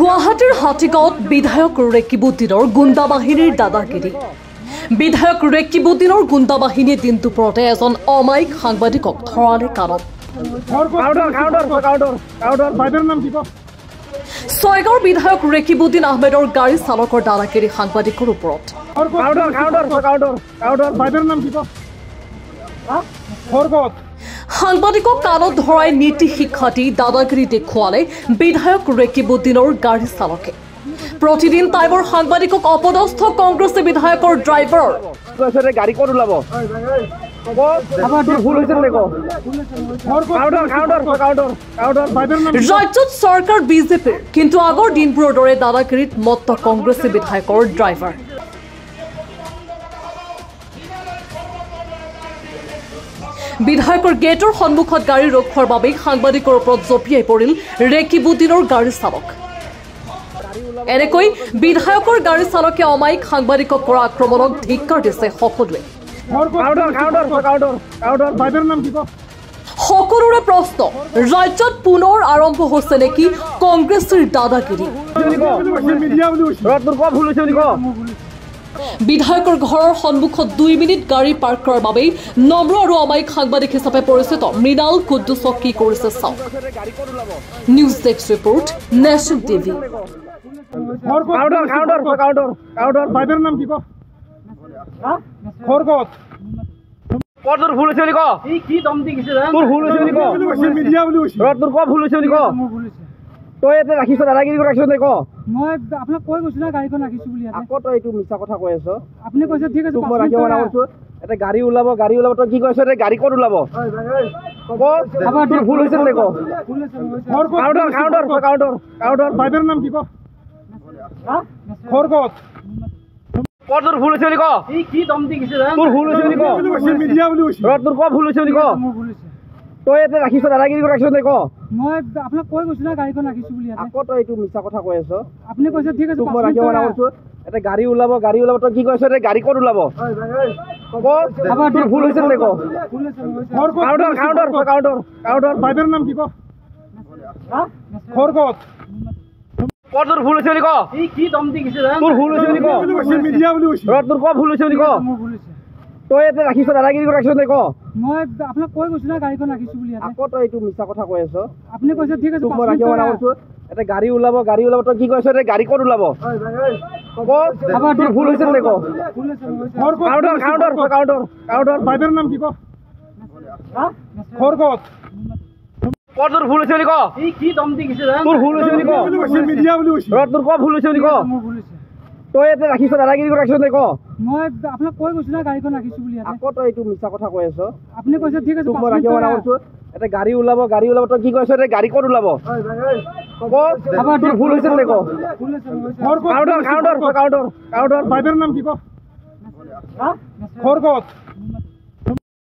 গুৱাহাটীৰ হাতীগাঁৱত বিধায়ক ৰেকিবুদ্দিনৰ গুণ্ডা বাহিনীৰ দাদাগিৰি। বিধায়ক ৰেকিবুদ্দিনৰ গুণ্ডা বাহিনীয়ে দিন দুপৰতে এজন অমায়িক সাংবাদিকক ধৰালে কাণত। ছয়গাঁৱৰ বিধায়ক ৰেকিবুদ্দিন আহমেদৰ গাড়ী চালকৰ দাদাগিৰি সাংবাদিকৰ ওপৰত। সাংবাদিকক কাণত ধৰাই নীতি শিক্ষা দি দাদাগিৰি দেখুৱালে বিধায়ক ৰেকিবুদ্দিনৰ গাড়ী চালকে। প্ৰতিদিন টাইমৰ সাংবাদিকক অপদস্থ কংগ্ৰেছী বিধায়কৰ ড্ৰাইভাৰ। ৰাজ্যত চৰকাৰ বিজেপিৰ, কিন্তু আগৰ দিনবোৰৰ দৰে দাদাগিৰিত মত্ত কংগ্ৰেছী বিধায়কৰ ড্ৰাইভাৰ। বিধায়কৰ গেটৰ সন্মুখত গাড়ী ৰখোৱাৰ বাবে সাংবাদিকৰ ওপৰত জঁপিয়াই পৰিল ৰেকিবুদ্দিনৰ গাড়ী চালক। এনেকৈ বিধায়কৰ গাড়ী চালকে অমায়িক সাংবাদিকক কৰা আক্ৰমণক ধিক্কাৰ দিছে সকলোৱে। সকলোৰে প্ৰশ্ন, ৰাজ্যত পুনৰ আৰম্ভ হৈছে নেকি কংগ্ৰেছীৰ দাদাগিৰি? বিধায়কৰ ঘৰৰ সন্মুখত 2 মিনিট গাড়ী পাৰ্ক কৰাৰ বাবেই নম্ৰ আৰু অমায়িক সাংবাদিক হিচাপে পৰিচিত মৃণাল কুদ্দুছক কি কৰিছে চাওক। News desk report, national TV. তই ইয়াতে ৰাখিছ দাদাগিৰি ৰাখিছ নে ক? মই আপোনাক কৈ গৈছো না গাড়ীখন ৰাখিছো বুলি। আকৌ তই এইটো মিছা কথা কৈ আছ। আপুনি কৈছে ঠিক আছে মই ৰাখিব না কৈছো। এটা গাড়ী ওলাব তই কি কৈছ? এটা গাড়ী ক'ত ওলাব? কব তোৰ ভুল হৈছে নে ক? বাইদেউৰ নাম কি ক? খৰকত তোৰ ভুল হৈছে নে ক? কি দম দি গৈছে? তোৰ ভুল হৈছে নে ক? মিডিয়া বুলি কৈছে। তোৰ ক ভুল হৈছে নে ক? তই ইয়াতে ৰাখিছ দাদাগিৰি ৰাখিছ নে ক? মই আপোনাক কৈ গৈছো না গাড়ীখন ৰাখিছো বুলি। আকৌ তই এইটো মিছা কথা কৈ আছ। আপুনি কৈছে ঠিক আছে মই ৰাখিব না কৈছো। এটা গাড়ী ওলাব তই কি কৈছ? এটা গাড়ী ক'ত ওলাব? কব তোৰ ভুল হৈছে নে ক? বাইদেউৰ নাম কি ক? খৰকত তোৰ ভুল হৈছে নে ক? কি দম দি গৈছে? তোৰ ভুল হৈছে নে ক? মিডিয়া বুলি কৈছে। তোৰ ক ভুল হৈছে নে ক? তই ইয়াতে ৰাখিছ দাদাগিৰি ৰাখিছ নে ক? মই আপোনাক কৈ গৈছো না গাড়ীখন ৰাখিছো বুলি। আকৌ তই এইটো মিছা কথা কৈ আছ। আপুনি কৈছে ঠিক আছে মই ৰাখিব না কৈছো। এটা গাড়ী ওলাব তই কি কৈছ? এটা গাড়ী ক'ত ওলাব? কব তোৰ ভুল হৈছে নে ক? বাইদেউৰ নাম কি ক? খৰকত তোৰ ভুল হৈছে নে ক? কি দম দি গৈছে? তোৰ ভুল হৈছে নে ক? মিডিয়া বুলি কৈছে। তোৰ ক ভুল হৈছে নে ক? তই ইয়াতে ৰাখিছ দাদাগিৰি ৰাখিছ নে ক? মই আপোনাক কৈ গৈছো না গাড়ীখন ৰাখিছো বুলি। আকৌ তই এইটো মিছা কথা কৈ আছ। আপুনি কৈছে ঠিক আছে মই ৰাখিব না কৈছো। এটা গাড়ী ওলাব তই কি কৈছ? এটা গাড়ী ক'ত ওলাব? কব তোৰ ভুল হৈছে নে ক? বাইদেউৰ নাম কি ক? খৰকত